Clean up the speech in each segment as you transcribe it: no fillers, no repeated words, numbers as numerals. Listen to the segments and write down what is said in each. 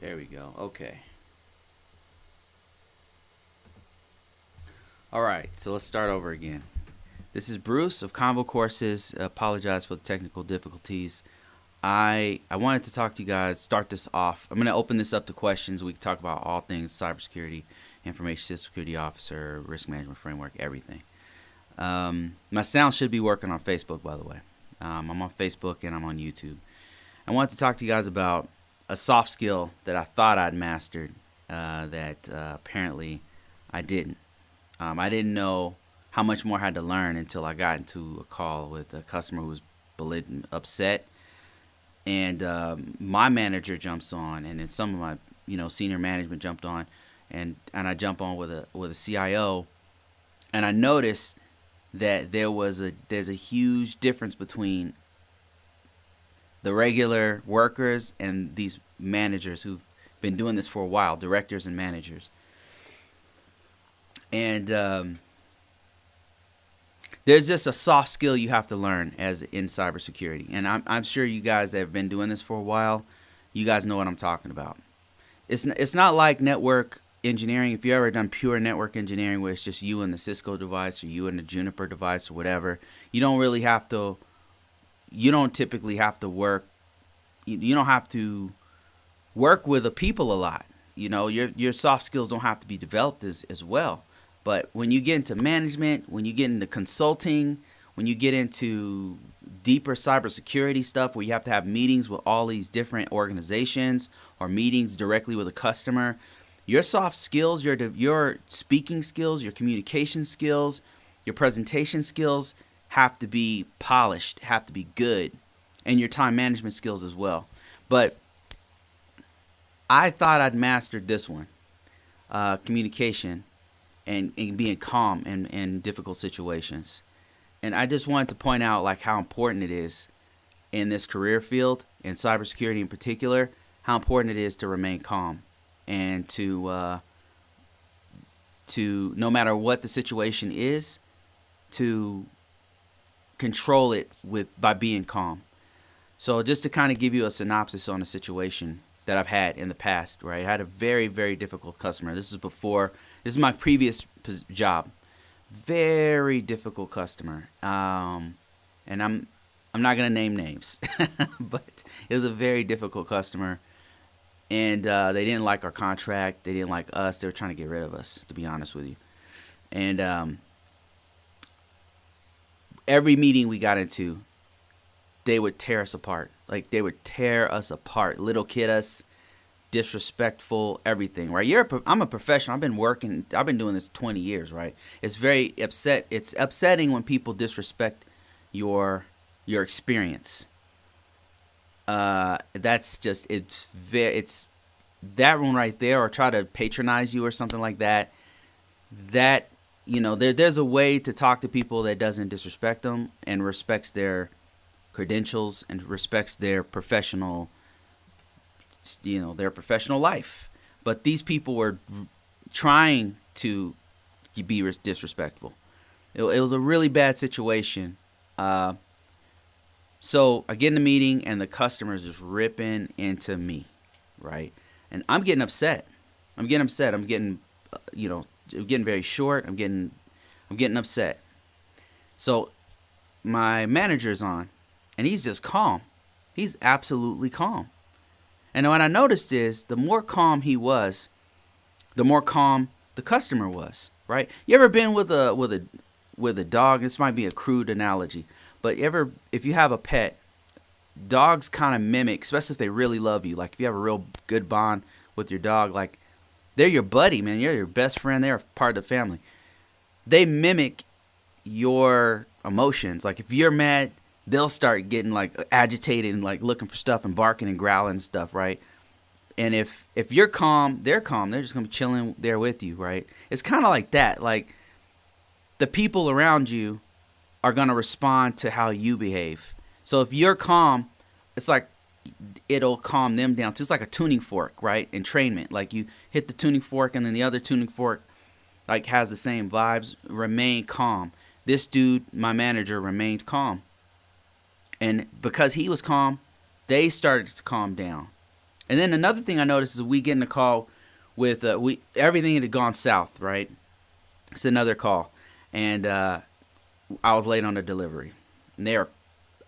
There we go. Okay. All right. So let's start over again. This is Bruce of Convocourses. Apologize for the technical difficulties. I wanted to talk to you guys. Start this off. I'm going to open this up to questions. We can talk about all things cybersecurity, information security officer, risk management framework, everything. My sound should be working on Facebook, by the way. I'm on Facebook and I'm on YouTube. I wanted to talk to you guys about a soft skill that I thought I'd mastered that apparently I didn't. I didn't know how much more I had to learn until I got into a call with a customer who was upset, and my manager jumps on, and then some of my senior management jumped on, and I jump on with a CIO, and I noticed that there's a huge difference between the regular workers and these managers who've been doing this for a while, directors and managers. And there's just a soft skill you have to learn as in cybersecurity. And I'm sure you guys that have been doing this for a while, you guys know what I'm talking about. It's not like network engineering. If you ever done pure network engineering where it's just you and the Cisco device or you and the Juniper device or whatever, you don't typically have to work. You don't have to work with the people a lot. Your soft skills don't have to be developed as well. But when you get into management, when you get into consulting, when you get into deeper cybersecurity stuff where you have to have meetings with all these different organizations or meetings directly with a customer, your soft skills, your speaking skills, your communication skills, your presentation skills have to be polished, have to be good, and your time management skills as well. But I thought I'd mastered this one, communication and being calm in difficult situations. And I just wanted to point out like how important it is in this career field, in cybersecurity in particular, how important it is to remain calm and to no matter what the situation is, to control it by being calm. So just to kind of give you a synopsis on a situation that I've had in the past, right? I had a very, very difficult customer. This is my previous job. Very difficult customer. And I'm not going to name names, but it was a very difficult customer. And they didn't like our contract. They didn't like us. They were trying to get rid of us, to be honest with you. And every meeting we got into, they would tear us apart. Like they would tear us apart, little kid us, disrespectful, everything. Right? I'm a professional. I've been doing this 20 years. Right? It's very upset. It's upsetting when people disrespect your experience. That's just it's that one right there, or try to patronize you or something like that. That there's a way to talk to people that doesn't disrespect them and respects their credentials and respects their professional life. But these people were trying to be disrespectful. It was a really bad situation. So I get in the meeting and the customer's just ripping into me, right? And I'm getting upset. I'm getting very short. I'm getting upset. So my manager's on, and he's just calm. He's absolutely calm. And what I noticed is the more calm he was, the more calm the customer was. Right? You ever been with a dog? This might be a crude analogy, but if you have a pet, dogs kind of mimic, especially if they really love you. Like if you have a real good bond with your dog, like they're your buddy, man. You're your best friend. They're part of the family. They mimic your emotions. Like if you're mad, they'll start getting like agitated and like looking for stuff and barking and growling and stuff, right? And if you're calm, they're calm. They're just gonna be chilling there with you, right? It's kind of like that. Like the people around you are gonna respond to how you behave. So if you're calm, it's like it'll calm them down too. It's like a tuning fork, right? Entrainment. Like you hit the tuning fork and then the other tuning fork like has the same vibes. Remain calm. This dude, my manager, remained calm. And because he was calm, they started to calm down. And then another thing I noticed is we get in a call with everything had gone south, right? It's another call, and I was late on the delivery, and they're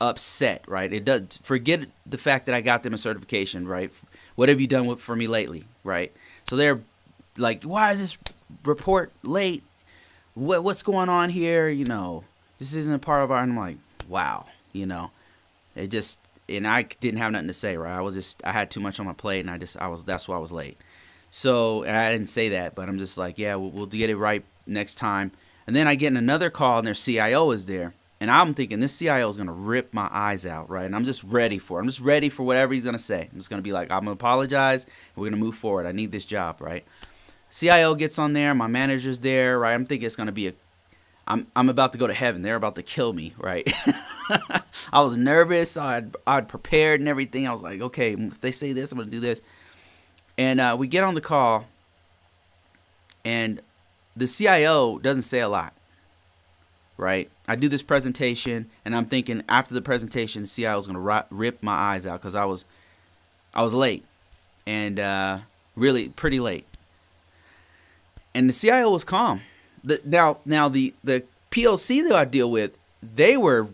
upset, right? It does forget the fact that I got them a certification, right? What have you done for me lately, right? So they're like, why is this report late? What's going on here? This isn't a part of our. And I'm like, wow, it just, and I didn't have nothing to say, right? I had too much on my plate, and that's why I was late. So, and I didn't say that, but I'm just like, yeah, we'll get it right next time. And then I get another call, and their CIO is there. And I'm thinking this CIO is going to rip my eyes out, right? And I'm just ready for whatever he's going to say. I'm just going to be like, I'm going to apologize. We're going to move forward. I need this job, right? CIO gets on there. My manager's there, right? I'm thinking it's going to be I'm about to go to heaven. They're about to kill me, right? I was nervous. I'd prepared and everything. I was like, okay, if they say this, I'm going to do this. And we get on the call, and the CIO doesn't say a lot, right? I do this presentation, and I'm thinking after the presentation, the CIO is going to rip my eyes out because I was late, and really pretty late. And the CIO was calm. Now the POC that I deal with, they were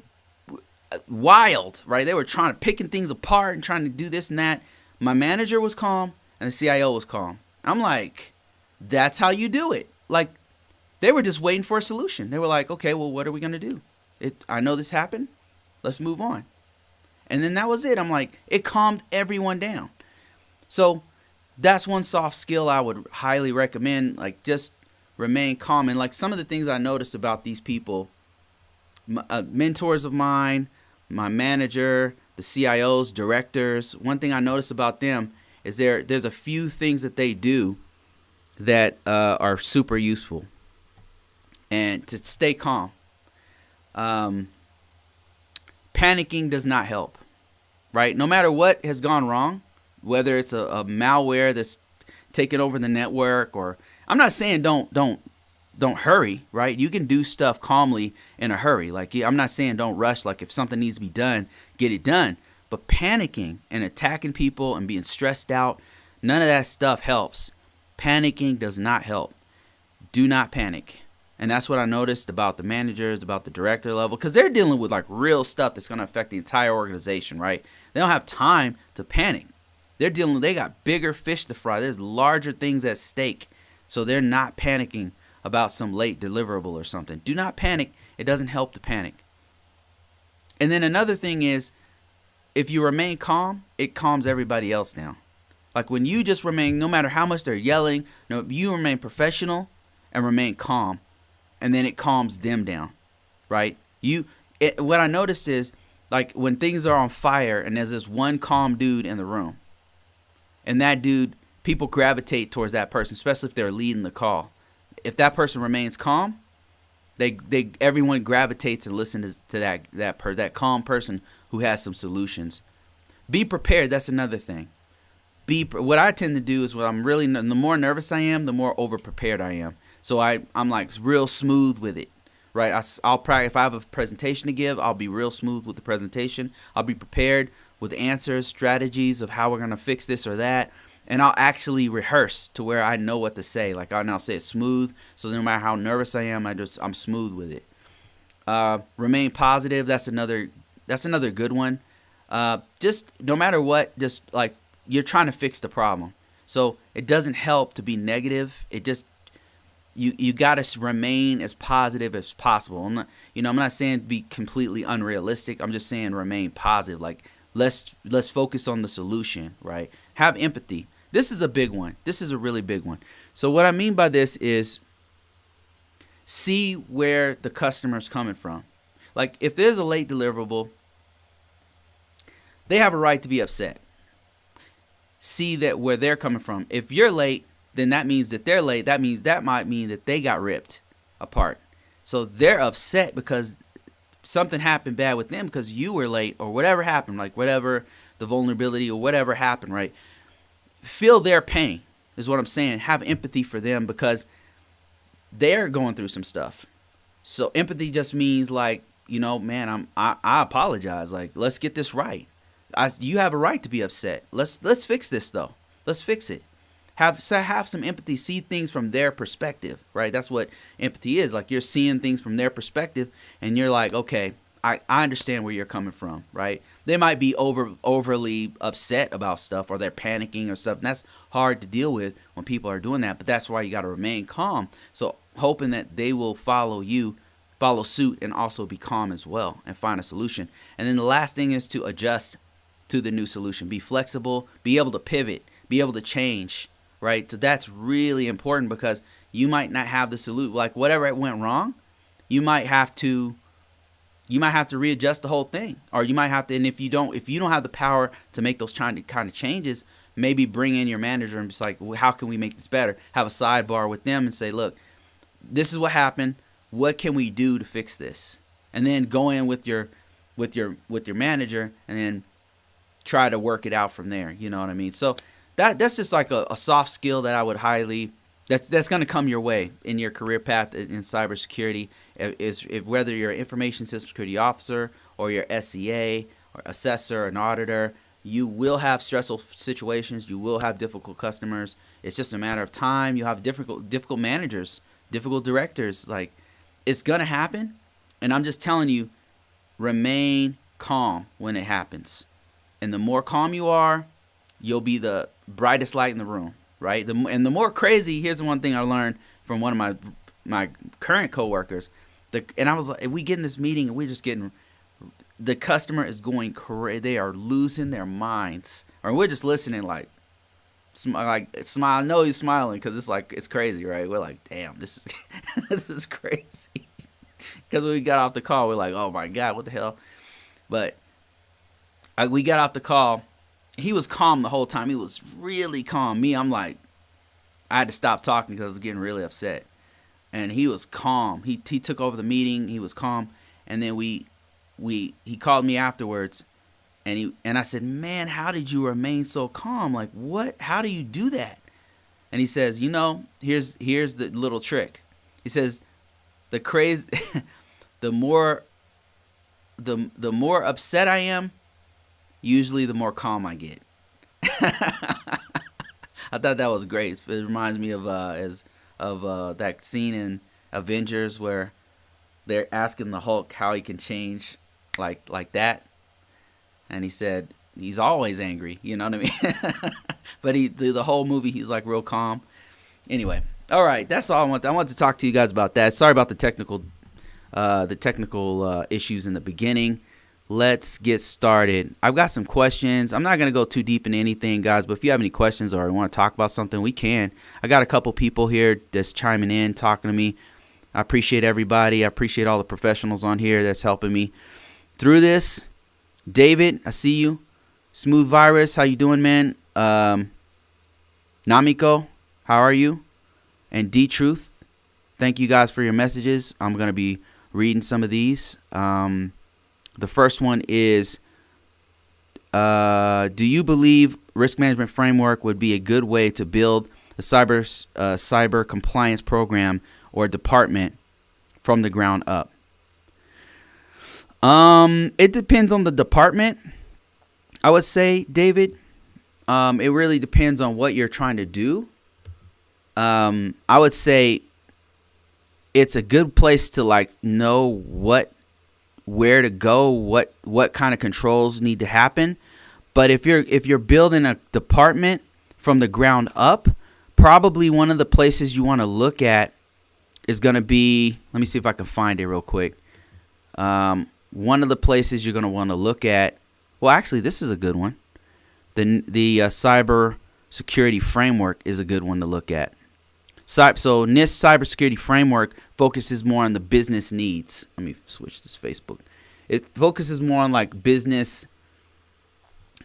wild, right? They were picking things apart and trying to do this and that. My manager was calm, and the CIO was calm. I'm like, that's how you do it. Like, they were just waiting for a solution. They were like, okay, well, what are we going to do? I know this happened. Let's move on. And then that was it. I'm like, it calmed everyone down. So that's one soft skill I would highly recommend. Like, just remain calm. And like some of the things I noticed about these people, mentors of mine, my manager, the CIOs, directors, one thing I noticed about them is there's a few things that they do that are super useful. And to stay calm. Panicking does not help, right? No matter what has gone wrong, whether it's a malware that's taken over the network, or I'm not saying don't hurry, right? You can do stuff calmly in a hurry. Like, I'm not saying don't rush. Like, if something needs to be done, get it done. But panicking and attacking people and being stressed out, none of that stuff helps. Panicking does not help. Do not panic. And that's what I noticed about the managers, about the director level, because they're dealing with like real stuff that's going to affect the entire organization, right? They don't have time to panic. They got bigger fish to fry. There's larger things at stake. So they're not panicking about some late deliverable or something. Do not panic. It doesn't help to panic. And then another thing is, if you remain calm, it calms everybody else down. Like when you just remain, no matter how much they're yelling, you remain professional and remain calm. And then it calms them down, right? What I noticed is, like, when things are on fire and there's this one calm dude in the room, and that dude, people gravitate towards that person, especially if they're leading the call. If that person remains calm, everyone gravitates and listens to that calm person who has some solutions. Be prepared. That's another thing. What I tend to do is, the more nervous I am, the more over prepared I am. So I'm like real smooth with it, right? I'll probably, if I have a presentation to give, I'll be real smooth with the presentation. I'll be prepared with answers, strategies of how we're going to fix this or that. And I'll actually rehearse to where I know what to say. Like, I'll say it smooth. So no matter how nervous I am, I'm smooth with it. Remain positive. That's another good one. Just no matter what, just like you're trying to fix the problem. So it doesn't help to be negative. It just, You got to remain as positive as possible. I'm not saying be completely unrealistic. I'm just saying remain positive. Like, let's focus on the solution, right? Have empathy. This is a big one. This is a really big one. So what I mean by this is see where the customer's coming from. Like, if there's a late deliverable, they have a right to be upset. See that where they're coming from. If you're late, then that means that they're late. That might mean that they got ripped apart. So they're upset because something happened bad with them because you were late or whatever happened, like whatever the vulnerability or whatever happened, right? Feel their pain is what I'm saying. Have empathy for them because they're going through some stuff. So empathy just means like, man, I apologize. Like, let's get this right. You have a right to be upset. Let's fix this though. Let's fix it. Have some empathy. See things from their perspective, right? That's what empathy is. Like, you're seeing things from their perspective, and you're like, okay, I understand where you're coming from, right? They might be overly upset about stuff, or they're panicking or stuff, and that's hard to deal with when people are doing that. But that's why you got to remain calm. So hoping that they will follow suit, and also be calm as well and find a solution. And then the last thing is to adjust to the new solution. Be flexible, be able to pivot, be able to change, right? So that's really important, because you might not have the solution. Like, whatever went wrong, you might have to readjust the whole thing, or you might have to. And if you don't have the power to make those kind of changes, maybe bring in your manager and just like, well, how can we make this better? Have a sidebar with them and say, look, this is what happened. What can we do to fix this? And then go in with your manager, and then try to work it out from there. You know what I mean? So that's just like a soft skill that I would highly, that's going to come your way in your career path in cybersecurity. If whether you're an information system security officer, or you're SCA or assessor, an auditor, you will have stressful situations. You will have difficult customers. It's just a matter of time. You have difficult managers, difficult directors. Like, it's going to happen. And I'm just telling you, remain calm when it happens. And the more calm you are, you'll be the brightest light in the room, right? And the more crazy, here's the one thing I learned from one of my current coworkers. And I was like, if we get in this meeting and we're just getting, the customer is going crazy. They are losing their minds. Or we're just listening like smile. I know he's smiling because it's crazy, right? We're like, damn, this is crazy. Because when we got off the call, we're like, oh my God, what the hell? But we got off the call. He was calm the whole time. He was really calm. I'm like, I had to stop talking because I was getting really upset. And he was calm. He took over the meeting. He was calm. And then he called me afterwards, and I said, man, how did you remain so calm? Like, what? How do you do that? And he says, here's the little trick. He says, the more upset I am, usually the more calm I get. I thought that was great. It reminds me of that scene in Avengers where they're asking the Hulk how he can change like that, and he said he's always angry. You know what I mean? But the whole movie he's like real calm. Anyway, all right, that's all I want. I want to talk to you guys about that. Sorry about the technical issues in the beginning. Let's get started. I've got some questions. I'm not going to go too deep into anything, guys, but if you have any questions or want to talk about something, we can. I got a couple people here that's chiming in, talking to me. I appreciate everybody. I appreciate all the professionals on here that's helping me through this. David, I see you. Smooth Virus, how you doing, man? Namiko, how are you? And D-Truth, thank you guys for your messages. I'm going to be reading some of these. The first one is, do you believe risk management framework would be a good way to build a cyber compliance program or department from the ground up? It depends on the department, I would say, David. It really depends on what you're trying to do. I would say it's a good place to know where to go, what kind of controls need to happen. But if you're building a department from the ground up, probably one of the places you want to look at is going to be, let me see if I can find it real quick. One of the places you're going to want to look at, well, actually, this is a good one. The Cybersecurity framework is a good one to look at. So NIST Cybersecurity framework focuses more on the business needs. Let me switch this Facebook. It focuses more on business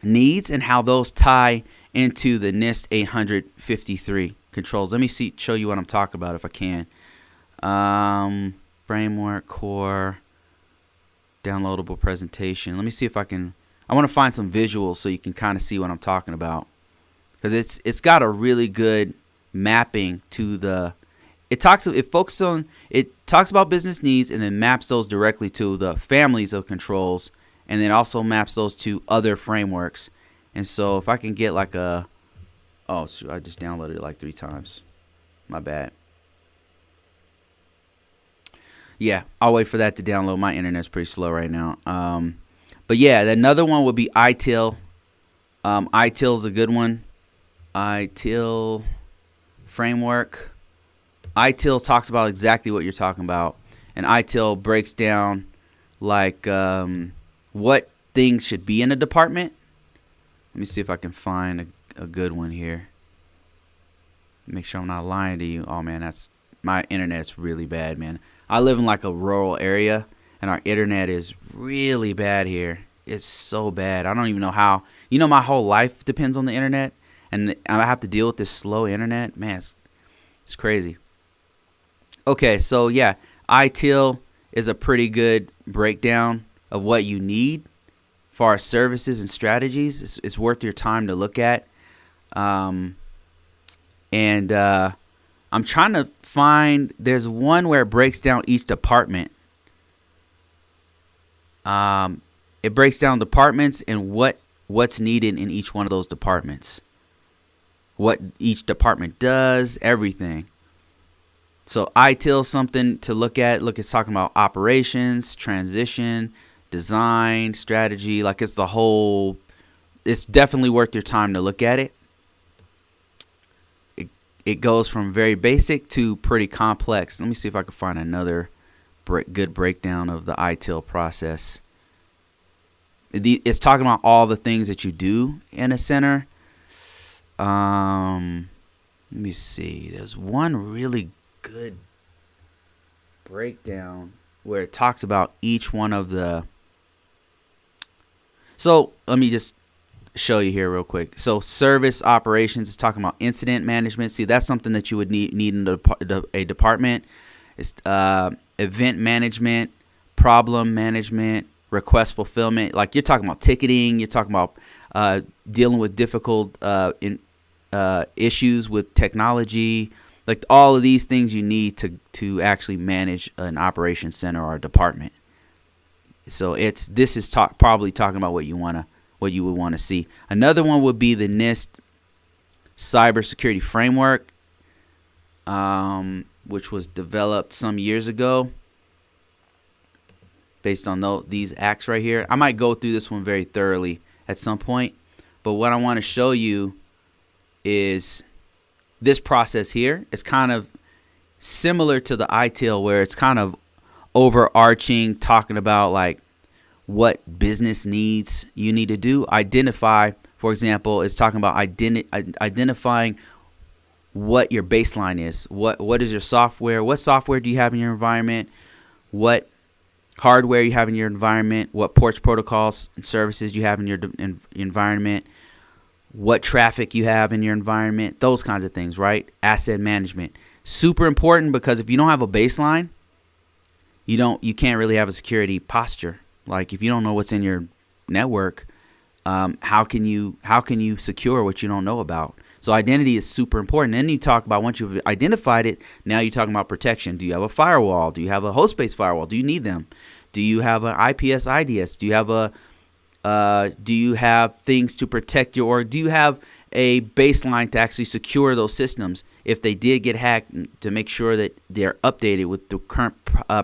needs and how those tie into the NIST 853 controls. Let me show you what I'm talking about if I can. Framework, core, downloadable presentation. Let me see if I can. I want to find some visuals so you can kind of see what I'm talking about, because it's got a really good mapping to the. It talks about business needs and then maps those directly to the families of controls and then also maps those to other frameworks. And so if I can get like a, oh, shoot, I just downloaded it like 3 times. My bad. Yeah, I'll wait for that to download. My internet's pretty slow right now. But yeah, another one would be ITIL. ITIL is a good one. ITIL framework. ITIL talks about exactly what you're talking about. And ITIL breaks down like what things should be in a department. Let me see if I can find a good one here. Make sure I'm not lying to you. Oh man, my internet's really bad, man. I live in like a rural area, and our internet is really bad here. It's so bad. I don't even know how. You know, my whole life depends on the internet, and I have to deal with this slow internet. Man, it's crazy. Okay, so yeah, ITIL is a pretty good breakdown of what you need for our services and strategies. It's worth your time to look at. I'm trying to find, there's one where it breaks down each department. It breaks down departments and what's needed in each one of those departments. What each department does, everything. So ITIL, something to look at. Look, it's talking about operations, transition, design, strategy. Like it's it's definitely worth your time to look at it. It goes from very basic to pretty complex. Let me see if I can find another good breakdown of the ITIL process. It's talking about all the things that you do in a center. Let me see. There's one really good breakdown where it talks about each one of the. So let me just show you here real quick. So service operations is talking about incident management. See, that's something that you would need in a department. It's event management, problem management, request fulfillment. Like you're talking about ticketing. You're talking about dealing with difficult issues with technology. Like all of these things you need to actually manage an operations center or a department. So this is probably talking about what you would want to see. Another one would be the NIST Cybersecurity Framework, which was developed some years ago based on these acts right here. I might go through this one very thoroughly at some point, but what I want to show you is this process here. It's kind of similar to the ITIL, where it's kind of overarching, talking about like what business needs you need to do. Identify, for example, is talking about identifying what your baseline is. What is your software? What software do you have in your environment? What hardware you have in your environment? What ports, protocols, and services you have in your environment? What traffic you have in your environment? Those kinds of things, right? Asset management. Super important, because if you don't have a baseline, you can't really have a security posture. Like if you don't know what's in your network, how can you secure what you don't know about? So identity is super important. Then you talk about, once you've identified it, now you're talking about protection. Do you have a firewall? Do you have a host-based firewall? Do you need them? Do you have an IPS IDS? Do you have things to protect or do you have a baseline to actually secure those systems if they did get hacked, to make sure that they're updated with the current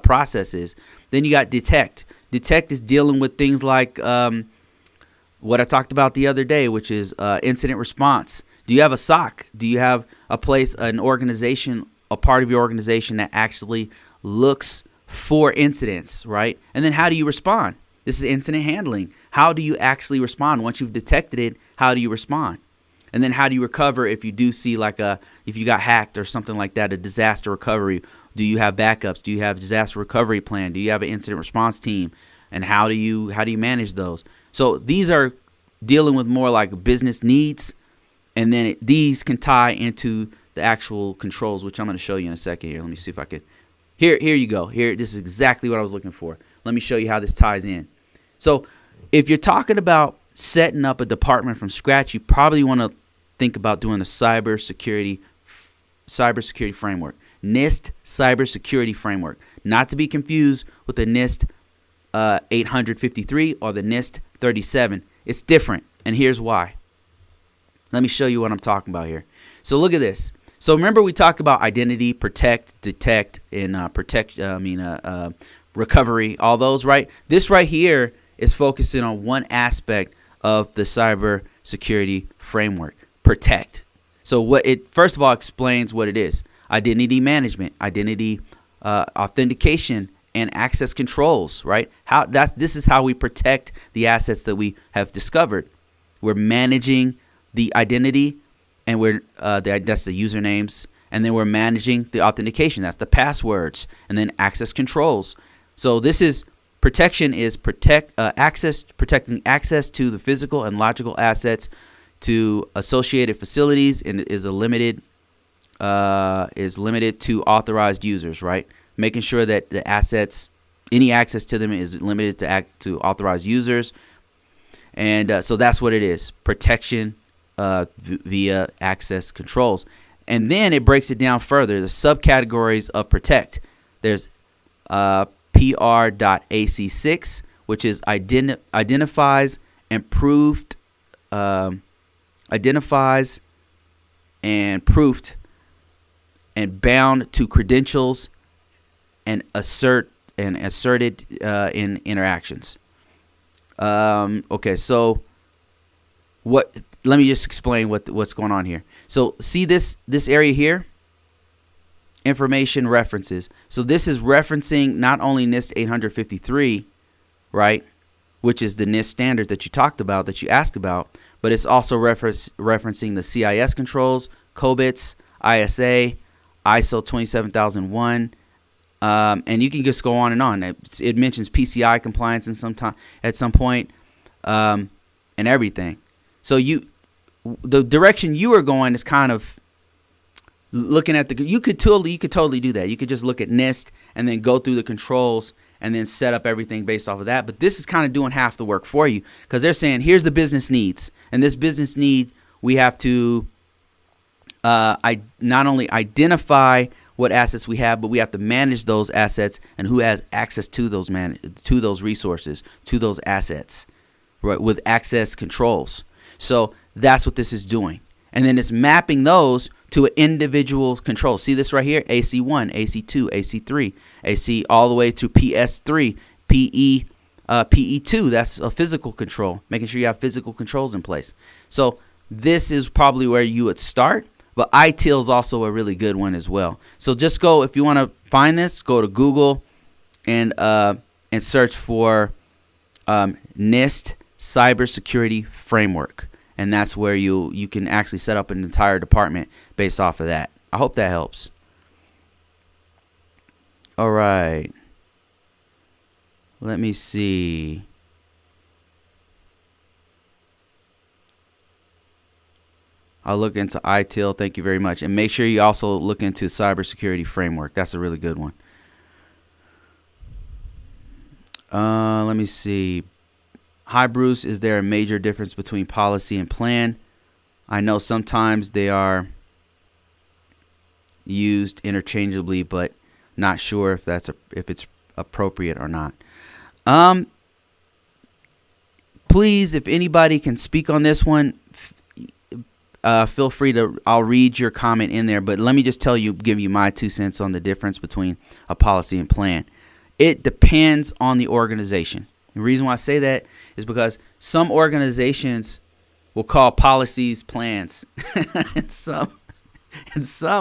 processes? Then you got detect. Detect is dealing with things like what I talked about the other day, which is incident response. Do you have a SOC? Do you have an organization, a part of your organization that actually looks for incidents, right? And then how do you respond? This is incident handling. How do you actually respond? Once you've detected it, how do you respond? And then how do you recover if you do see if you got hacked or something like that, a disaster recovery? Do you have backups? Do you have a disaster recovery plan? Do you have an incident response team? And how do you manage those? So these are dealing with more like business needs, and then these can tie into the actual controls, which I'm going to show you in a second here. Let me see if I could. Here you go. Here, this is exactly what I was looking for. Let me show you how this ties in. So if you're talking about setting up a department from scratch, you probably want to think about doing a cybersecurity framework. NIST cybersecurity framework, not to be confused with the NIST 853 or the NIST 37. It's different, and here's why. Let me show you what I'm talking about here. So look at this. So remember we talked about identity, protect, detect, and recovery, all those, right? This right here is focusing on one aspect of the cybersecurity framework, protect. So what it first of all explains what it is: identity management, identity authentication, and access controls. Right? This is how we protect the assets that we have discovered. We're managing the identity, and that's the usernames, and then we're managing the authentication. That's the passwords, and then access controls. So this is protection is protecting access to the physical and logical assets to associated facilities, and is limited to authorized users. Right, making sure that the assets, any access to them, is limited to authorized users, and so that's what it is: protection via access controls. And then it breaks it down further. The subcategories of protect. There's PR.AC6, which is identifies and proofed and bound to credentials and asserted in interactions. Okay, so let me just explain what's going on here. So see this area here, information references. So this is referencing not only NIST 853, right, which is the NIST standard that you talked about, that you asked about, but it's also referencing the CIS controls, COBITS, ISA, ISO 27001, and you can just go on and on. It mentions PCI compliance at some point, and everything. So the direction you are going is kind of looking at you could totally do that. You could just look at NIST and then go through the controls and then set up everything based off of that. But this is kind of doing half the work for you, because they're saying here's the business needs, and this business need we have to not only identify what assets we have, but we have to manage those assets and who has access to those resources, to those assets, right, with access controls. So that's what this is doing. And then it's mapping those to an individual control. See this right here? AC1, AC2, AC3, AC all the way to PS3, PE2. That's a physical control, making sure you have physical controls in place. So this is probably where you would start, but ITIL is also a really good one as well. So just go, if you want to find this, go to Google and search for NIST Cybersecurity Framework. And that's where you can actually set up an entire department based off of that. I hope that helps. All right. Let me see. I'll look into ITIL. Thank you very much. And make sure you also look into Cybersecurity Framework. That's a really good one. Let me see. Hi, Bruce. Is there a major difference between policy and plan? I know sometimes they are used interchangeably, but not sure if it's appropriate or not. Please, if anybody can speak on this one, feel free to. I'll read your comment in there, but let me just give you my 2 cents on the difference between a policy and plan. It depends on the organization. The reason why I say that is because some organizations will call policies plans, and some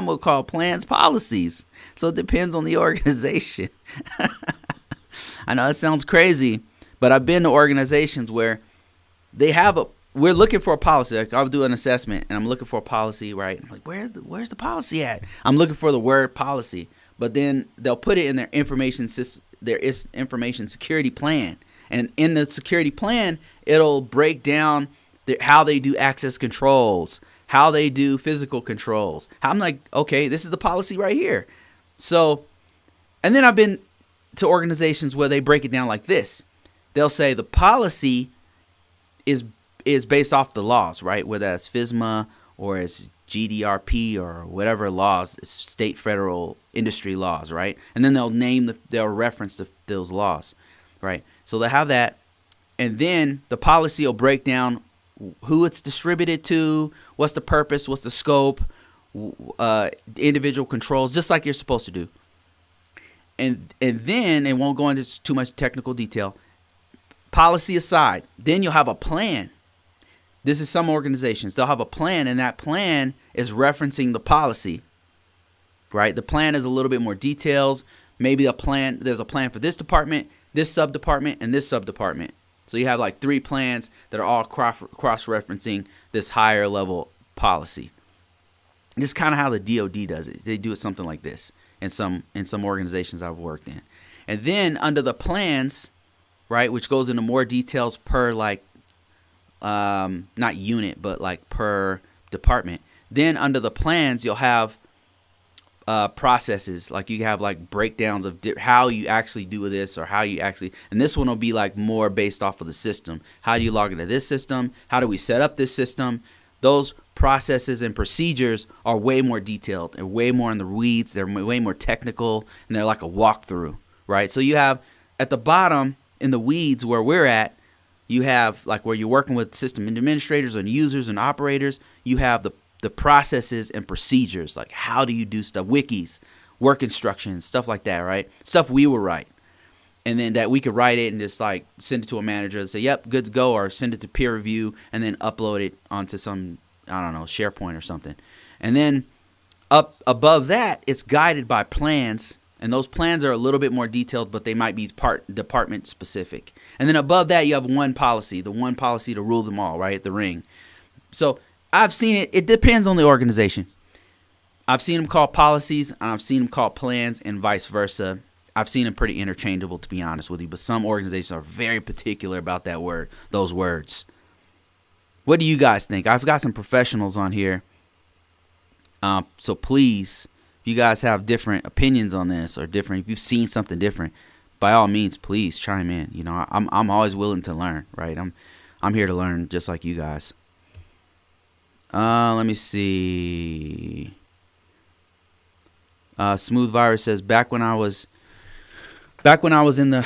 will call plans policies. So it depends on the organization. I know it sounds crazy, but I've been to organizations where we're looking for a policy. Like, I'll do an assessment and I'm looking for a policy, right? I'm like, where's the policy at? I'm looking for the word policy, but then they'll put it in their information security plan. And in the security plan, it'll break down how they do access controls, how they do physical controls. I'm like, okay, this is the policy right here. So, and then I've been to organizations where they break it down like this. They'll say the policy is based off the laws, right? Whether that's FISMA or it's GDRP or whatever laws, state, federal, industry laws, right? And then they'll reference those laws, right? So they have that. And then the policy will break down who it's distributed to, what's the purpose, what's the scope, individual controls, just like you're supposed to do. And then it won't go into too much technical detail. Policy aside, then you'll have a plan. This is some organizations. They'll have a plan, and that plan is referencing the policy, right? The plan is a little bit more details. Maybe there's a plan for this department, this sub-department, and this sub-department. So you have like 3 plans that are all cross-referencing this higher level policy. This is kind of how the DoD does it. They do it something like this in some organizations I've worked in. And then under the plans, right, which goes into more details per like, not unit, but like per department. Then under the plans, you'll have processes. Like you have like breakdowns of how you actually do this, or how you actually, and this one will be like more based off of the system. How do you log into this system? How do we set up this system? Those processes and procedures are way more detailed and way more in the weeds. They're way more technical, and they're like a walkthrough, right? So you have at the bottom in the weeds where we're at, you have like where you're working with system administrators and users and operators. You have the processes and procedures, like how do you do stuff, wikis, work instructions, stuff like that, right? Stuff we would write. And then that we could write it and just like send it to a manager and say, yep, good to go, or send it to peer review and then upload it onto some, I don't know, SharePoint or something. And then up above that, it's guided by plans. And those plans are a little bit more detailed, but they might be department specific. And then above that, you have one policy, the one policy to rule them all, right? The ring. So I've seen it. It depends on the organization. I've seen them call policies, and I've seen them call plans, and vice versa. I've seen them pretty interchangeable, to be honest with you. But some organizations are very particular about that word, those words. What do you guys think? I've got some professionals on here. So please, if you guys have different opinions on this, or different, if you've seen something different, by all means, please chime in. You know, I'm always willing to learn, right? I'm here to learn just like you guys. Let me see. Smooth Virus says, back when I was in the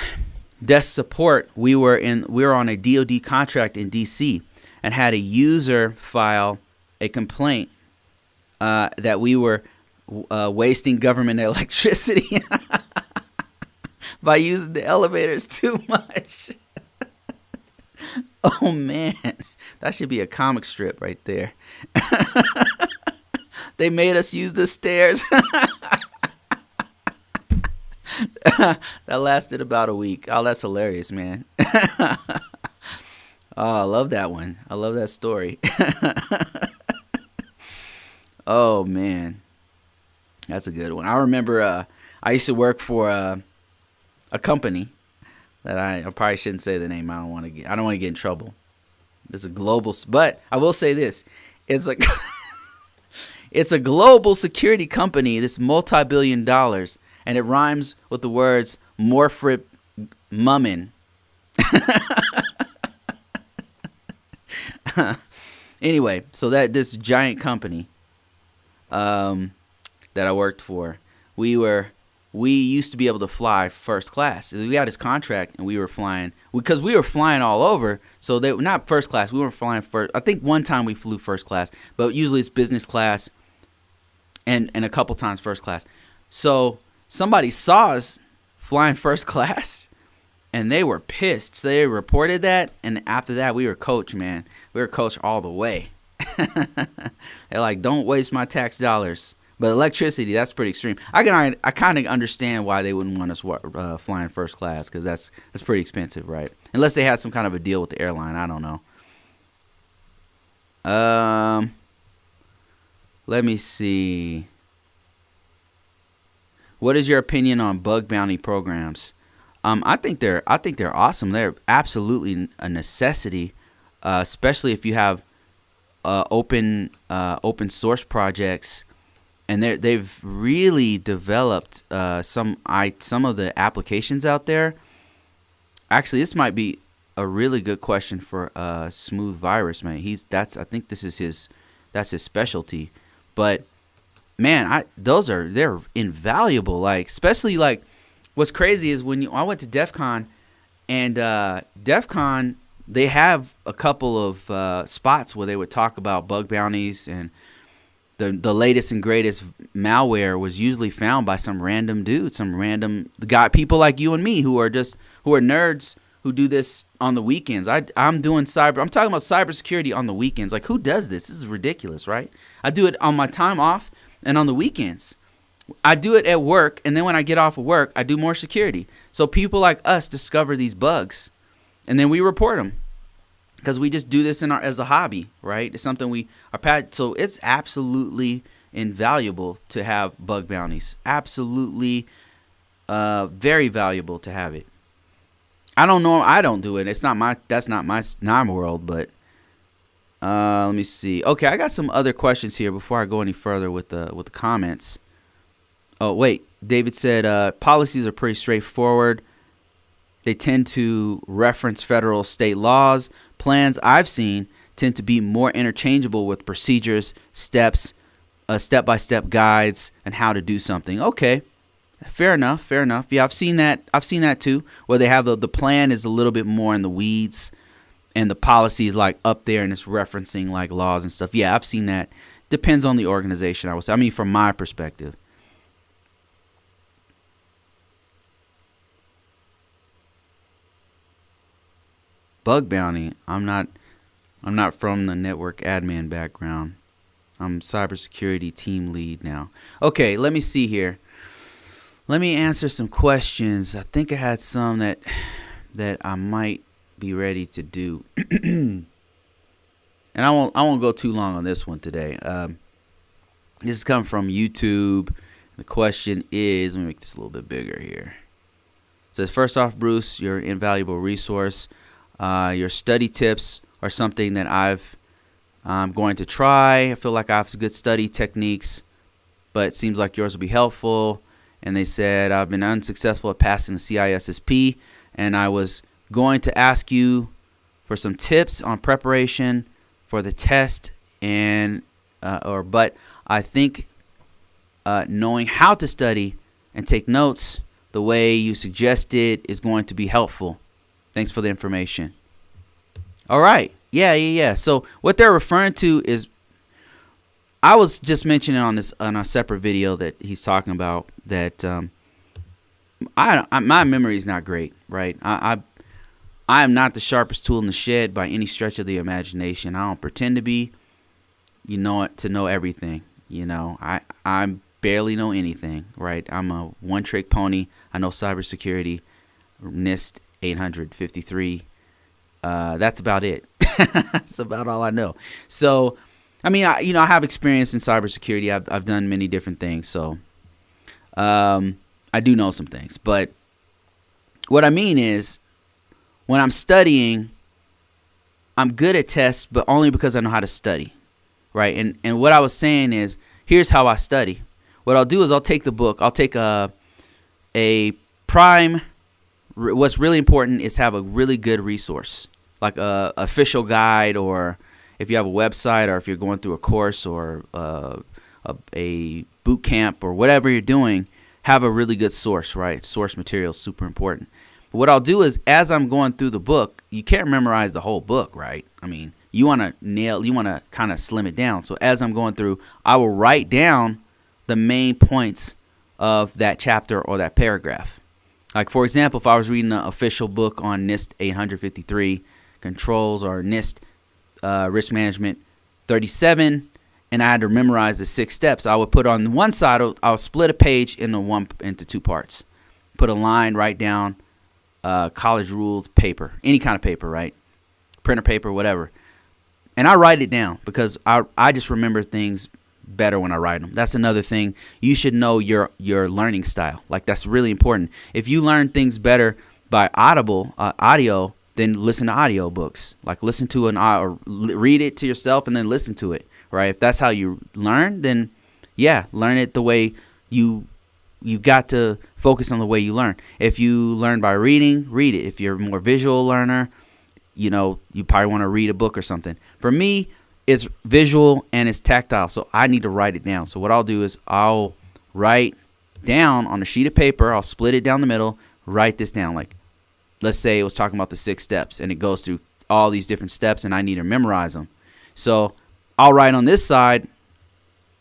desk support, we were on a DoD contract in DC and had a user file a complaint that we were wasting government electricity by using the elevators too much. Oh man, that should be a comic strip right there. They made us use the stairs. That lasted about a week. Oh, that's hilarious, man. Oh, I love that one. I love that story. Oh, man. That's a good one. I remember I used to work for a company that I probably shouldn't say the name. I don't want to get in trouble. It's a global, but I will say this. It's a global security company that's multi-billion dollars, and it rhymes with the words Morfrip Mummin. Anyway, so that this giant company that I worked for, we used to be able to fly first class. We had this contract, and we were flying because we were flying all over. So they not first class. We were flying first. I think one time we flew first class, but usually it's business class, and a couple times first class. So somebody saw us flying first class, and they were pissed. So they reported that, and after that, we were coached, man. We were coached all the way. They're like, don't waste my tax dollars. But electricity, that's pretty extreme. I kind of understand why they wouldn't want us flying first class, because that's pretty expensive, right? Unless they had some kind of a deal with the airline. I don't know. Let me see. What is your opinion on bug bounty programs? I think they're awesome. They're absolutely a necessity, especially if you have open source projects. And they've really developed some of the applications out there. Actually, this might be a really good question for Smooth Virus, man. I think this is his specialty. But man, they're invaluable. Like, especially like what's crazy is when I went to DEF CON, And DEF CON, they have a couple of spots where they would talk about bug bounties, and the latest and greatest malware was usually found by some random dude, some random guy, people like you and me who are nerds who do this on the weekends. I'm talking about cybersecurity on the weekends. Like, who does this? This is ridiculous, right? I do it on my time off and on the weekends. I do it at work, and then when I get off of work, I do more security. So people like us discover these bugs, and then we report them because we just do this as a hobby, right? It's something we are passionate. So it's absolutely invaluable to have bug bounties. Absolutely, very valuable to have it. I don't know. I don't do it. That's not my world. But let me see. Okay, I got some other questions here before I go any further with the comments. Oh wait, David said policies are pretty straightforward. They tend to reference federal, state laws. Plans I've seen tend to be more interchangeable with procedures, steps, step-by-step guides, and how to do something. Okay. Fair enough. Yeah, I've seen that too, where they have the plan is a little bit more in the weeds, and the policy is like up there and it's referencing like laws and stuff. Yeah, I've seen that. Depends on the organization, I would say. I mean, from my perspective. Bug bounty. I'm not from the network admin background. I'm cybersecurity team lead now. Okay, let me see here. Let me answer some questions. I think I had some that I might be ready to do. And I won't go too long on this one today. This is coming from YouTube. The question is, let me make this a little bit bigger here. It says, first off, Bruce, you're an invaluable resource. Your study tips are something that I'm going to try. I feel like I have some good study techniques, but it seems like yours will be helpful. And they said, I've been unsuccessful at passing the CISSP, and I was going to ask you for some tips on preparation for the test, but I think knowing how to study and take notes the way you suggested is going to be helpful. Thanks for the information. All right. Yeah. So what they're referring to is, I was just mentioning on a separate video that he's talking about that my memory is not great, right? I am not the sharpest tool in the shed by any stretch of the imagination. I don't pretend to be, to know everything. I barely know anything, right? I'm a one-trick pony. I know cybersecurity, NIST 853. That's about it. That's about all I know. So, I mean, I have experience in cybersecurity. I've done many different things, so I do know some things. But what I mean is, when I'm studying, I'm good at tests, but only because I know how to study, right? And what I was saying is, here's how I study. What I'll do is I'll take the book. I'll take a prime. What's really important is have a really good resource, like a official guide, or if you have a website, or if you're going through a course or a boot camp or whatever you're doing, have a really good source, right? Source material is super important. But what I'll do is, as I'm going through the book, you can't memorize the whole book, right? I mean, you want to kind of slim it down. So as I'm going through, I will write down the main points of that chapter or that paragraph. Like, for example, if I was reading an official book on NIST 853 controls, or NIST risk management 37, and I had to memorize the 6 steps, I would put on one side, I'll split a page into 2 parts. Put a line, write down college ruled paper, any kind of paper, right? Printer paper, whatever. And I write it down because I just remember things better when I write them. That's another thing. You should know your learning style. Like, that's really important. If you learn things better by audio, then listen to audio books. Like, listen to or read it to yourself and then listen to it, right? If that's how you learn, then yeah, learn it the way you got to focus on the way you learn. If you learn by reading, read it. If you're a more visual learner, you probably want to read a book or something. For me, it's visual and it's tactile, so I need to write it down. So what I'll do is I'll write down on a sheet of paper. I'll split it down the middle, write this down, like let's say it was talking about the 6 steps, and it goes through all these different steps, and I need to memorize them. So I'll write on this side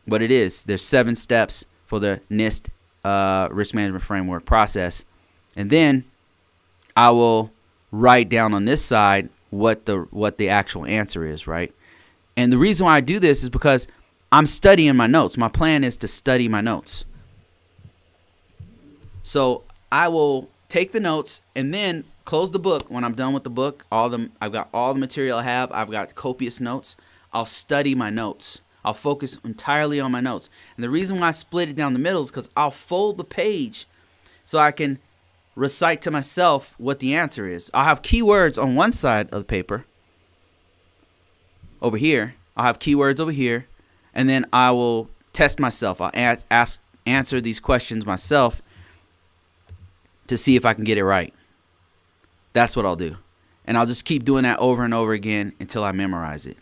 what it is. There's 7 steps for the NIST risk management framework process, and then I will write down on this side what the actual answer is, right? And the reason why I do this is because I'm studying my notes. My plan is to study my notes. So I will take the notes and then close the book. When I'm done with the book, I've got all the material I have. I've got copious notes. I'll study my notes. I'll focus entirely on my notes. And the reason why I split it down the middle is because I'll fold the page so I can recite to myself what the answer is. I'll have keywords on one side of the paper over here. I'll have keywords over here, and then I will test myself. I'll answer these questions myself to see if I can get it right. That's what I'll do. And I'll just keep doing that over and over again until I memorize it.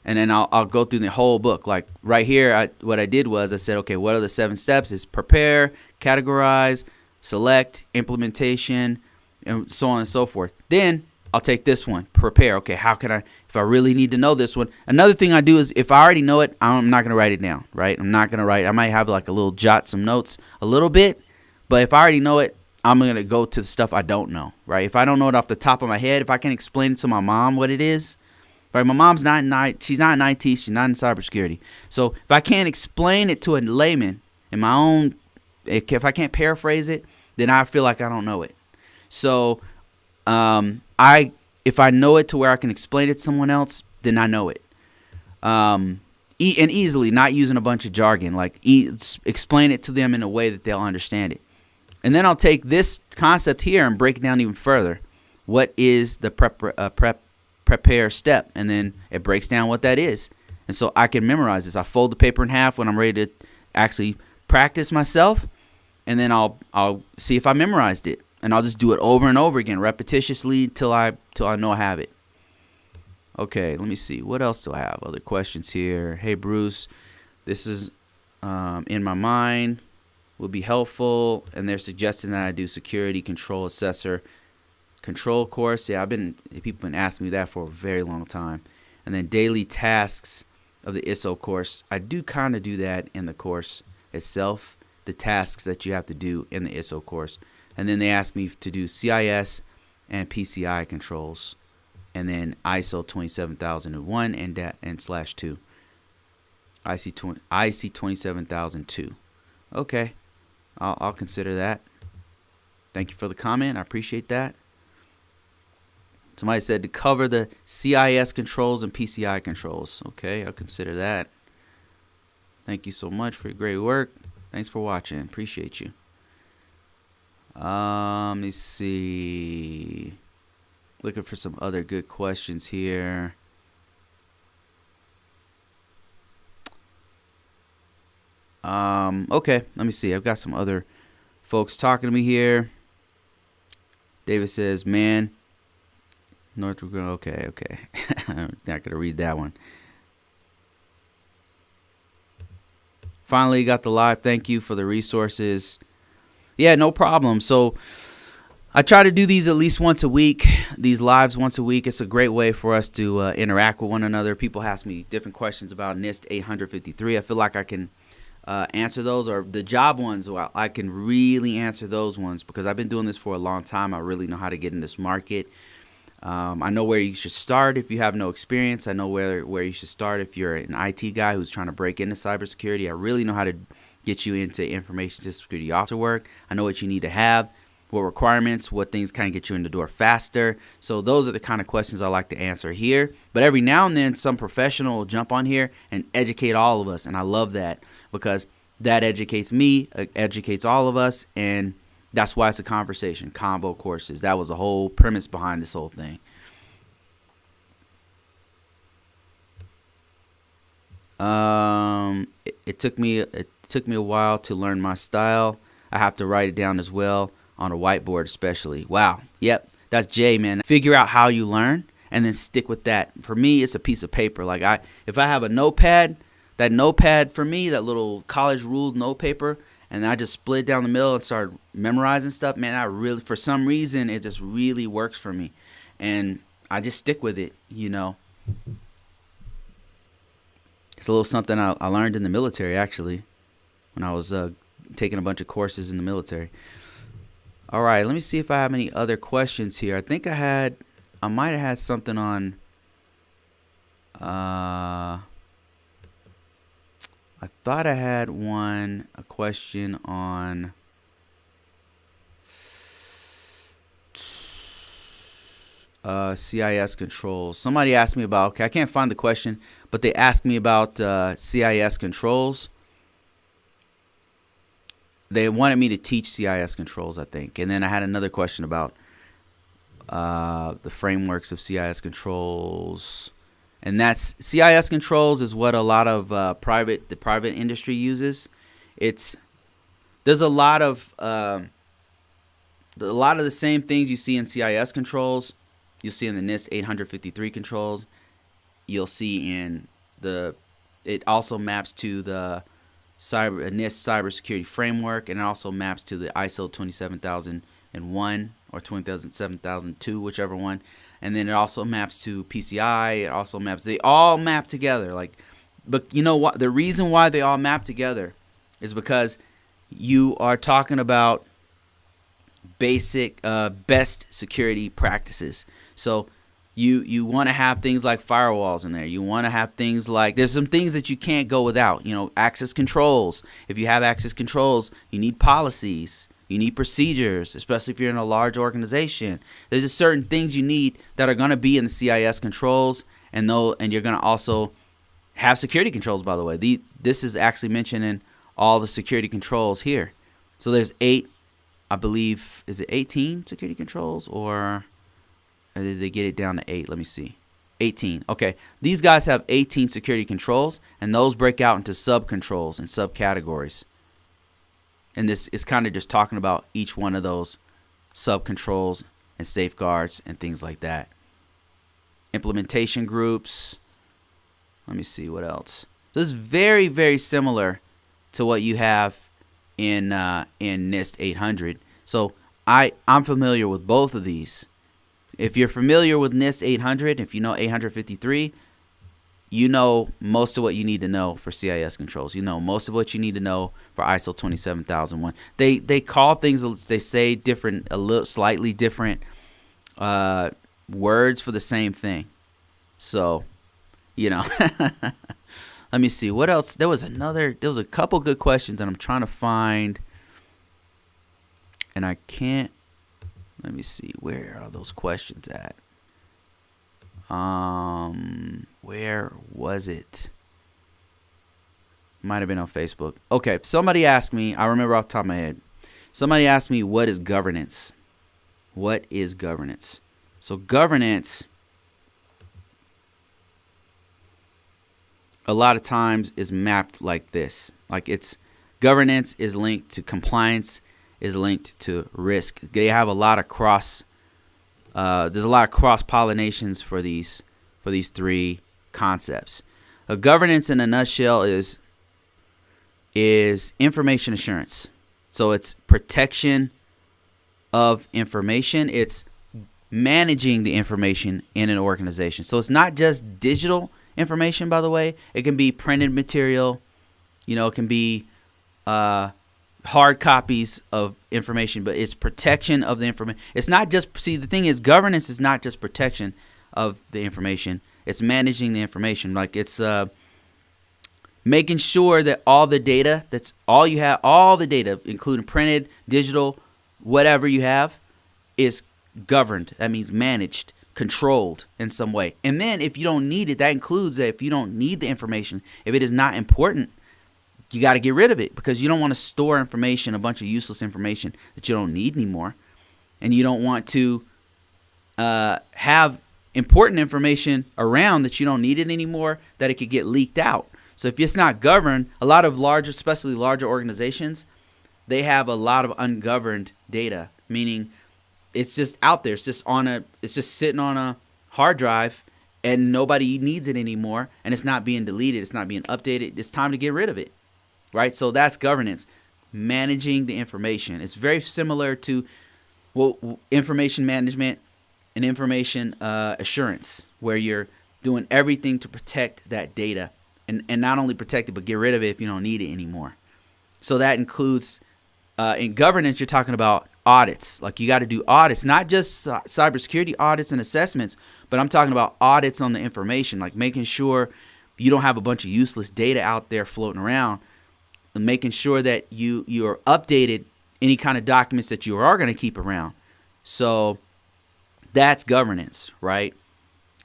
And then I'll go through the whole book. Like right here, what I did was I said, okay, what are the 7 steps? It's prepare, categorize, select, implementation, and so on and so forth. Then I'll take this one, prepare. Okay, how can if I really need to know this one? Another thing I do is if I already know it, I'm not going to write it down, right? I'm not going to write. I might have like a little jot some notes a little bit, but if I already know it, I'm going to go to the stuff I don't know, right? If I don't know it off the top of my head, if I can explain it to my mom what it is, right? My mom's she's not in IT, she's not in cybersecurity. So if I can't explain it to a layman in my own, if I can't paraphrase it, then I feel like I don't know it. So if I know it to where I can explain it to someone else, then I know it. And easily, not using a bunch of jargon, like explain it to them in a way that they'll understand it. And then I'll take this concept here and break it down even further. What is the prepare step? And then it breaks down what that is. And so I can memorize this. I fold the paper in half when I'm ready to actually practice myself. And then I'll see if I memorized it. And I'll just do it over and over again, repetitiously till I know I have it. Okay, let me see. What else do I have? Other questions here. Hey, Bruce, this is in my mind. Would be helpful, and they're suggesting that I do security control assessor control course. Yeah, people been asking me that for a very long time. And then daily tasks of the ISO course. I do kind of do that in the course itself, the tasks that you have to do in the ISO course. And then they ask me to do CIS and PCI controls, and then ISO 27001 and /2. IC 27002. Okay. I'll consider that. Thank you for the comment. I appreciate that. Somebody said to cover the CIS controls and PCI controls. Okay, I'll consider that. Thank you so much for your great work. Thanks for watching. Appreciate you. Let me see. Looking for some other good questions here. Okay, let me see. I've got some other folks talking to me here. David says, man, Northrop, okay. I'm not going to read that one. Finally got the live. Thank you for the resources. Yeah, no problem. So I try to do these at least once a week, these lives once a week. It's a great way for us to interact with one another. People ask me different questions about NIST 853. I feel like I can answer those, or the job ones. Well, I can really answer those ones because I've been doing this for a long time. I really know how to get in this market. I know where you should start if you have no experience. I know where you should start if you're an IT guy who's trying to break into cybersecurity. I really know how to get you into information security officer work. I know what you need to have, what requirements, what things kind of get you in the door faster. So those are the kind of questions I like to answer here. But every now and then some professional will jump on here and educate all of us, and I love that because that educates me, educates all of us, and that's why it's a conversation. Convocourses. That was the whole premise behind this whole thing. It took me a while to learn my style. I have to write it down as well on a whiteboard, especially. Wow. Yep. That's Jay, man. Figure out how you learn and then stick with that. For me, it's a piece of paper. Like if I have a notepad, that notepad for me, that little college ruled note paper, and I just split it down the middle and started memorizing stuff. Man, I really, for some reason, it just really works for me, and I just stick with it. It's a little something I learned in the military, actually, when I was taking a bunch of courses in the military. All right, let me see if I have any other questions here. I think I might have had something on. I thought I had a question on CIS controls. Somebody asked me about, okay, I can't find the question, but they asked me about CIS controls. They wanted me to teach CIS controls, I think. And then I had another question about the frameworks of CIS controls. And that's CIS controls is what a lot of the private industry uses. There's a lot of the same things you see in CIS controls. You'll see in the NIST 853 controls. You'll see it also maps to the NIST cybersecurity framework, and it also maps to the ISO 27001 or 27002, whichever one. And then it also maps to PCI. They all map together. But you know what? The reason why they all map together is because you are talking about basic best security practices. So you want to have things like firewalls in there. You want to have things like, there's some things that you can't go without. Access controls. If you have access controls, you need policies. You need procedures, especially if you're in a large organization. There's just certain things you need that are going to be in the CIS controls, and you're going to also have security controls, by the way. This is actually mentioned in all the security controls here. So there's 8, I believe, is it 18 security controls, or did they get it down to 8? Let me see. 18. Okay. These guys have 18 security controls, and those break out into sub-controls and subcategories. And this is kind of just talking about each one of those sub-controls and safeguards and things like that. Implementation groups. Let me see what else. This is very, very similar to what you have in NIST 800. So I'm familiar with both of these. If you're familiar with NIST 800, if you know 853, you know most of what you need to know for CIS controls. You know most of what you need to know for ISO 27001. They call things, they say different, slightly different words for the same thing. So, let me see what else. There was a couple good questions that I'm trying to find, and I can't. Let me see, where are those questions at? Where was it? Might have been on Facebook. Okay, somebody asked me, I remember off the top of my head, somebody asked me, what is governance? What is governance? So governance, a lot of times, is mapped like this. Governance is linked to compliance, is linked to risk. They have a lot of there's a lot of cross pollinations for these 3 concepts. Governance in a nutshell is information assurance. So it's protection of information. It's managing the information in an organization. So it's not just digital information, by the way. It can be printed material. It can be hard copies of information, but it's protection of the information. It's not just, the thing is, governance is not just protection of the information. It's managing the information. It's making sure that all the data, all the data, including printed, digital, whatever you have, is governed. That means managed, controlled in some way. And then if you don't need it, that includes that if you don't need the information, if it is not important, you got to get rid of it, because you don't want to store information, a bunch of useless information that you don't need anymore. And you don't want to have important information around that you don't need it anymore, that it could get leaked out. So if it's not governed, a lot of especially larger organizations, they have a lot of ungoverned data, meaning it's just out there. It's just sitting on a hard drive, and nobody needs it anymore, and it's not being deleted. It's not being updated. It's time to get rid of it. Right? So that's governance. managing the information. It's very similar to information management and information assurance, where you're doing everything to protect that data, and not only protect it, but get rid of it if you don't need it anymore. So that includes in governance, you're talking about audits. Like, you got to do audits, not just cybersecurity audits and assessments, but I'm talking about audits on the information, like making sure you don't have a bunch of useless data out there floating around, and making sure that you're updated any kind of documents that you are going to keep around. So that's governance, right?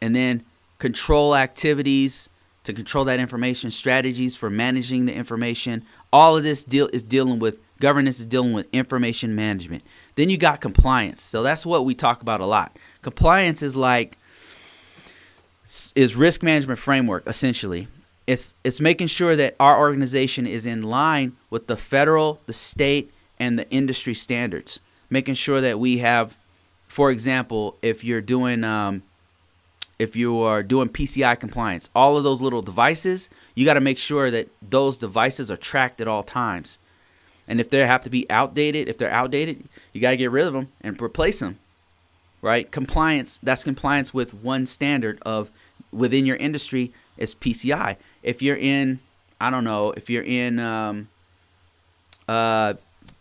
And then control activities to control that information, strategies for managing the information. All of this governance is dealing with information management. Then you got compliance. So that's what we talk about a lot. Compliance is risk management framework, essentially. It's making sure that our organization is in line with the federal, the state, and the industry standards. Making sure that we have, for example, if you are doing PCI compliance, all of those little devices, you got to make sure that those devices are tracked at all times. And if they have to be outdated, you got to get rid of them and replace them, right? Compliance, that's compliance with one standard of within your industry is PCI. If you're in,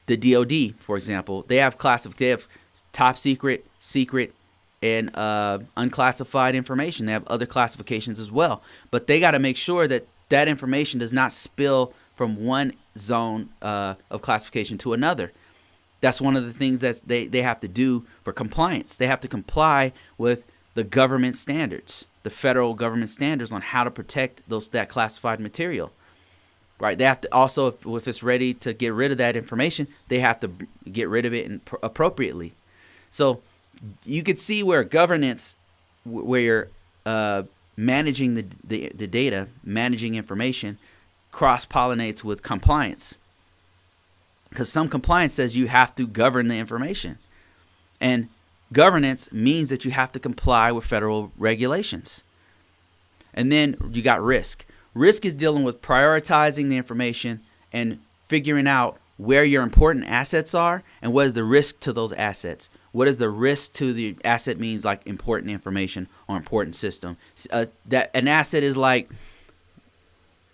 the DoD, for example, they have top secret, secret, and unclassified information. They have other classifications as well, but they got to make sure that that information does not spill from one zone of classification to another. That's one of the things that they have to do for compliance. They have to comply with the government standards, the federal government standards on how to protect that classified material. Right? They have to also, if it's ready to get rid of that information, they have to get rid of it appropriately. So you could see where governance, where you're managing the data, managing information, cross-pollinates with compliance. Because some compliance says you have to govern the information. And governance means that you have to comply with federal regulations. And then you got risk. Risk is dealing with prioritizing the information and figuring out where your important assets are and what is the risk to those assets. What is the risk to the asset means, like important information or important system. That an asset is like,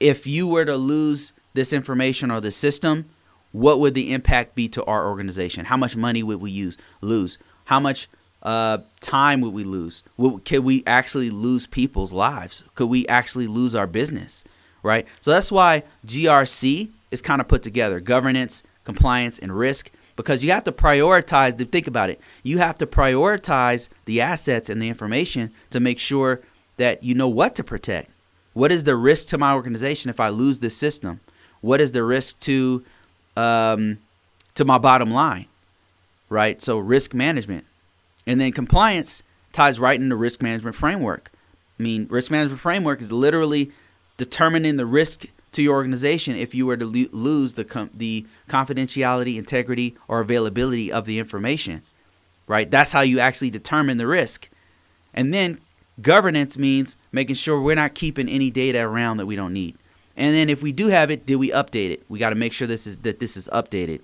if you were to lose this information or the system, what would the impact be to our organization? How much money would we lose? How much time would we lose? Could we actually lose people's lives? Could we actually lose our business? Right? So that's why GRC is kind of put together: governance, compliance, and risk, because you have to prioritize. Think about it. You have to prioritize the assets and the information to make sure that you know what to protect. What is the risk to my organization if I lose this system? What is the risk to my bottom line? Right? So risk management. And then compliance ties right into risk management framework. I mean, risk management framework is literally determining the risk to your organization if you were to lose the confidentiality, integrity, or availability of the information. Right? That's how you actually determine the risk. And then governance means making sure we're not keeping any data around that we don't need. And then if we do have it, do we update it? We got to make sure this is updated.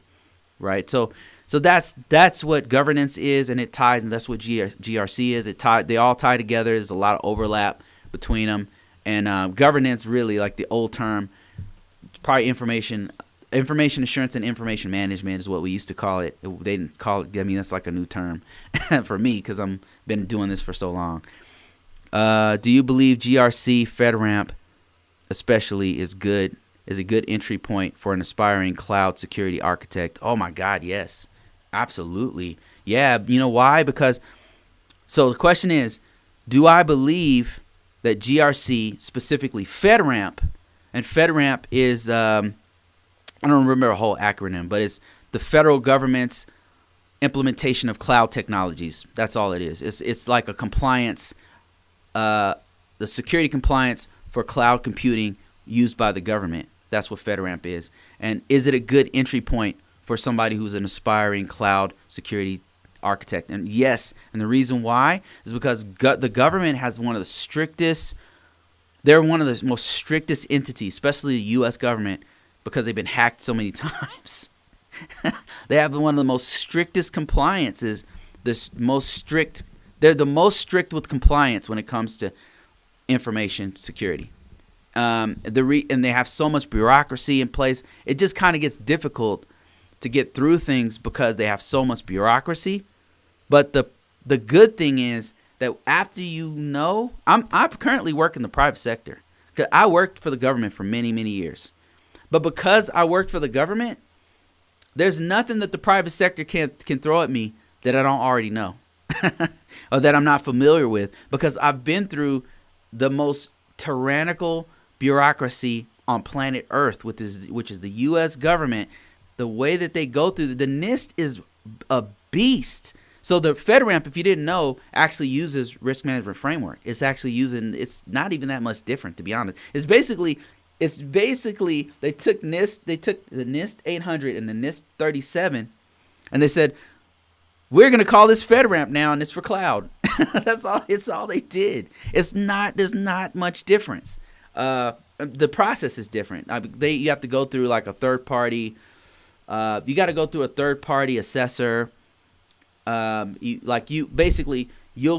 Right? So that's what governance is, and it ties, and that's what GRC is. They all tie together. There's a lot of overlap between them. And governance, really, like the old term, probably information assurance and information management is what we used to call it. They didn't call it. I mean, that's like a new term for me because I'm been doing this for so long. Do you believe GRC FedRAMP, especially, is a good entry point for an aspiring cloud security architect? Oh my God, yes. Absolutely. Yeah. You know why? Because, so the question is, do I believe that GRC, specifically FedRAMP, and FedRAMP is, I don't remember a whole acronym, but it's the federal government's implementation of cloud technologies. That's all it is. It's like a compliance, the security compliance for cloud computing used by the government. That's what FedRAMP is. And is it a good entry point for somebody who's an aspiring cloud security architect? And yes, and the reason why is because the government has one of the strictest, they're one of the most strictest entities, especially the U.S. government, because they've been hacked so many times. They have one of the most strictest compliances. Most strict. They're the most strict with compliance when it comes to information security. And they have so much bureaucracy in place. It just kind of gets difficult to get through things because they have so much bureaucracy. But the good thing is that after I currently work in the private sector. Cause I worked for the government for many, many years. But because I worked for the government, there's nothing that the private sector can throw at me that I don't already know or that I'm not familiar with, because I've been through the most tyrannical bureaucracy on planet Earth, which is the U.S. government. The way that they go through the NIST is a beast. So the FedRAMP, if you didn't know, actually uses risk management framework. It's not even that much different, to be honest. It's basically they took the NIST 800 and the NIST 37, and they said, we're gonna call this FedRAMP now, and it's for cloud. That's all. It's all they did. There's not much difference. The process is different. You have to go through like a third party. You got to go through a third party assessor. You'll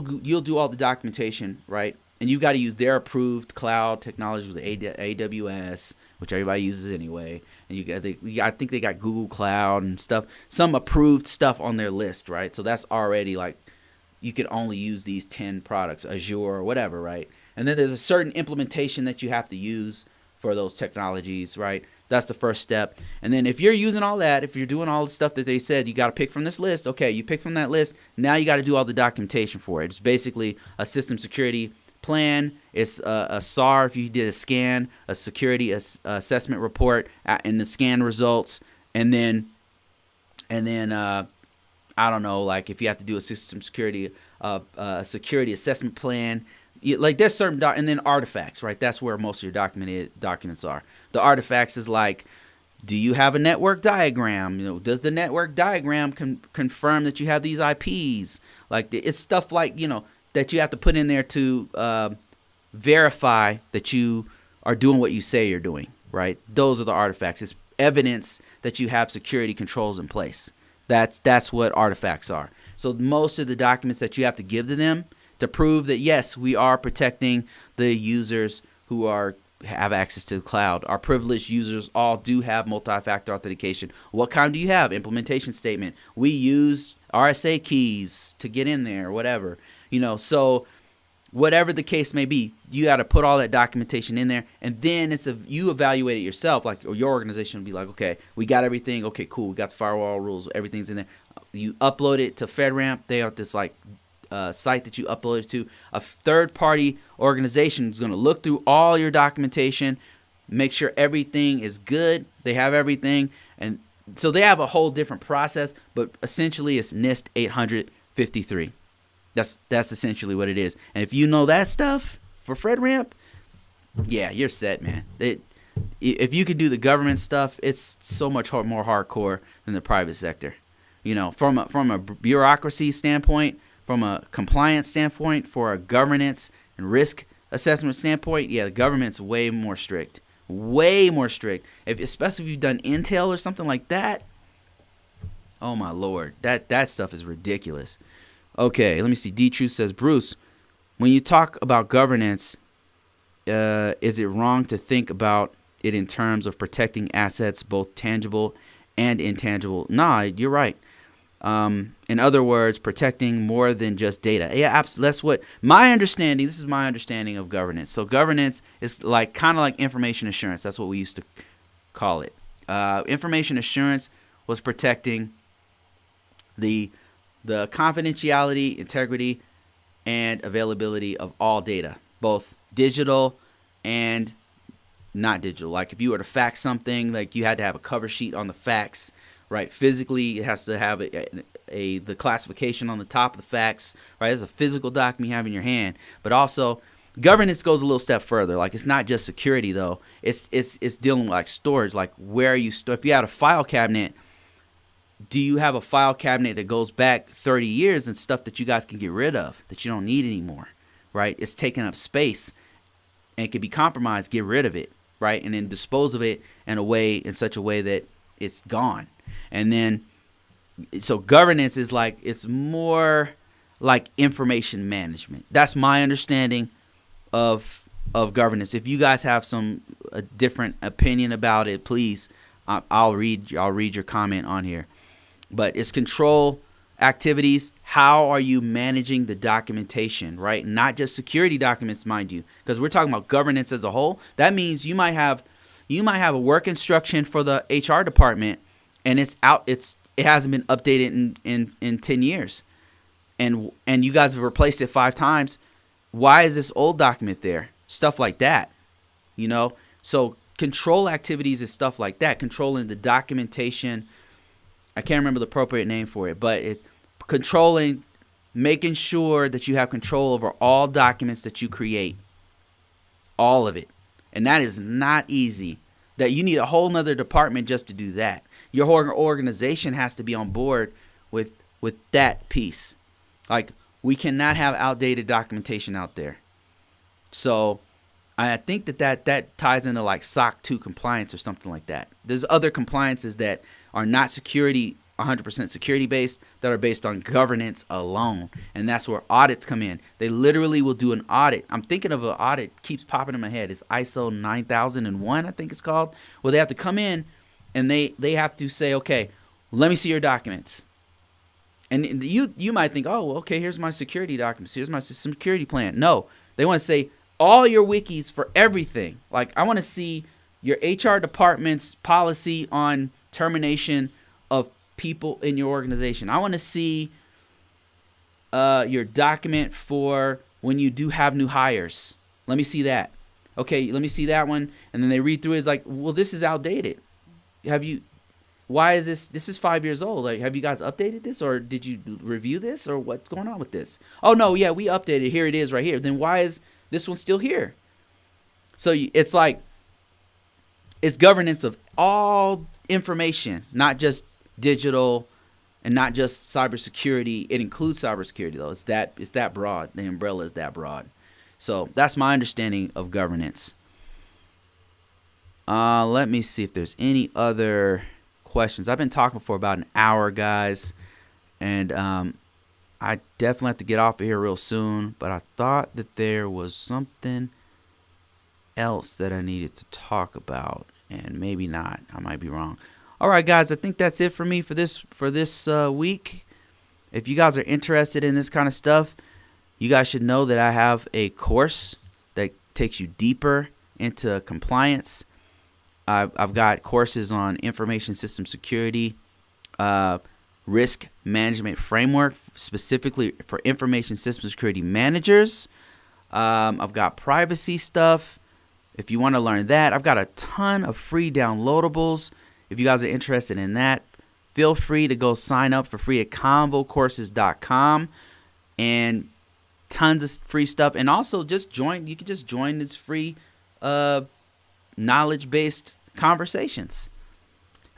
do all the documentation, right? And you got to use their approved cloud technology with AWS, which everybody uses anyway. And I think they got Google Cloud and stuff, some approved stuff on their list, right? So that's already like, you can only use these 10 products, Azure or whatever, right? And then there's a certain implementation that you have to use for those technologies, right? That's the first step. And then if you're using all that, if you're doing all the stuff that they said, you got to pick from this list. Okay, you pick from that list. Now you got to do all the documentation for it. It's basically a system security plan. It's a SAR if you did a scan, a security assessment report, and the scan results. And then I don't know, like if you have to do a system security security assessment plan. There's certain and then artifacts, right? That's where most of your documents are. The artifacts is like, do you have a network diagram? Does the network diagram confirm that you have these IPs? Like, it's stuff like, that you have to put in there to verify that you are doing what you say you're doing, right? Those are the artifacts. It's evidence that you have security controls in place. That's what artifacts are. So most of the documents that you have to give to them to prove that, yes, we are protecting the users who have access to the cloud. Our privileged users all do have multi-factor authentication. What kind do you have? Implementation statement. We use RSA keys to get in there, whatever. So whatever the case may be, you got to put all that documentation in there, and then you evaluate it yourself, or your organization will be like, okay, we got everything. Okay, cool. We got the firewall rules. Everything's in there. You upload it to FedRAMP. They have this site that you upload it to. A third-party organization is going to look through all your documentation, make sure everything is good. They have everything, and so they have a whole different process. But essentially, it's NIST 853. That's essentially what it is. And if you know that stuff for FedRAMP, yeah, you're set, man. If you can do the government stuff, it's so much more hardcore than the private sector. From a bureaucracy standpoint, from a compliance standpoint, for a governance and risk assessment standpoint, yeah, the government's way more strict. Way more strict. Especially if you've done intel or something like that. Oh my Lord, that stuff is ridiculous. Okay, let me see. D-Truth says, Bruce, when you talk about governance, is it wrong to think about it in terms of protecting assets, both tangible and intangible? Nah, you're right. In other words, protecting more than just data. Yeah, absolutely. That's what this is my understanding of governance. So governance is kind of like information assurance. That's what we used to call it. Information assurance was protecting the confidentiality, integrity, and availability of all data, both digital and not digital. Like if you were to fax something, like you had to have a cover sheet on the fax, right? Physically, it has to have the classification on the top of the fax, right? It's a physical document you have in your hand. But also, governance goes a little step further. Like it's not just security though. It's dealing with like storage. Like where you store. If you had a file cabinet, do you have a file cabinet that goes back 30 years and stuff that you guys can get rid of that you don't need anymore, right? It's taking up space and it can be compromised. Get rid of it, right? And then dispose of it in such a way that it's gone. And then, so governance is like, it's more like information management. That's my understanding of governance. If you guys have a different opinion about it, please, I'll read your comment on here. But it's control activities. How are you managing the documentation, right? Not just security documents, mind you, because we're talking about governance as a whole. That means you might have a work instruction for the HR department, and it hasn't been updated in 10 years, and you guys have replaced it 5 times. Why is this old document there? Stuff like that, So control activities is stuff like that, controlling the documentation. I can't remember the appropriate name for it, but it's controlling, making sure that you have control over all documents that you create, all of it. And that is not easy. That you need a whole nother department just to do that. Your whole organization has to be on board with that piece. Like, we cannot have outdated documentation out there. So I think that ties into like SOC 2 compliance or something like that. There's other compliances that are not 100% security based, that are based on governance alone. And that's where audits come in. They literally will do an audit. I'm thinking of an audit, keeps popping in my head. It's ISO 9001, I think it's called. Well, they have to come in and they have to say, okay, let me see your documents. And you might think, oh, well, okay, here's my security documents. Here's my security plan. No, they want to say all your wikis for everything. Like, I want to see your HR department's policy on termination of people in your organization. I want to see your document for when you do have new hires. Let me see that. Okay, let me see that one. And then they read through it. It's like, well, this is outdated. Why is this is 5 years old. Like, have you guys updated this, or did you review this, or what's going on with this? Oh, no, yeah, we updated. Here it is right here. Then why is this one still here? So it's like, it's governance of all information, not just digital and not just cybersecurity. It includes cybersecurity, though. It's that broad. The umbrella is that broad. So that's my understanding of governance. Let me see if there's any other questions. I've been talking for about an hour, guys, and I definitely have to get off of here real soon, but I thought that there was something else that I needed to talk about, and maybe not. I might be wrong. All right, guys, I think that's it for me for this week. If you guys are interested in this kind of stuff, you guys should know that I have a course that takes you deeper into compliance. I've got courses on information system security, risk management framework, specifically for information system security managers. I've got privacy stuff. If you want to learn that, I've got a ton of free downloadables. If you guys are interested in that, feel free to go sign up for free at convocourses.com, and tons of free stuff. And also just join. You can just join this free knowledge-based conversations.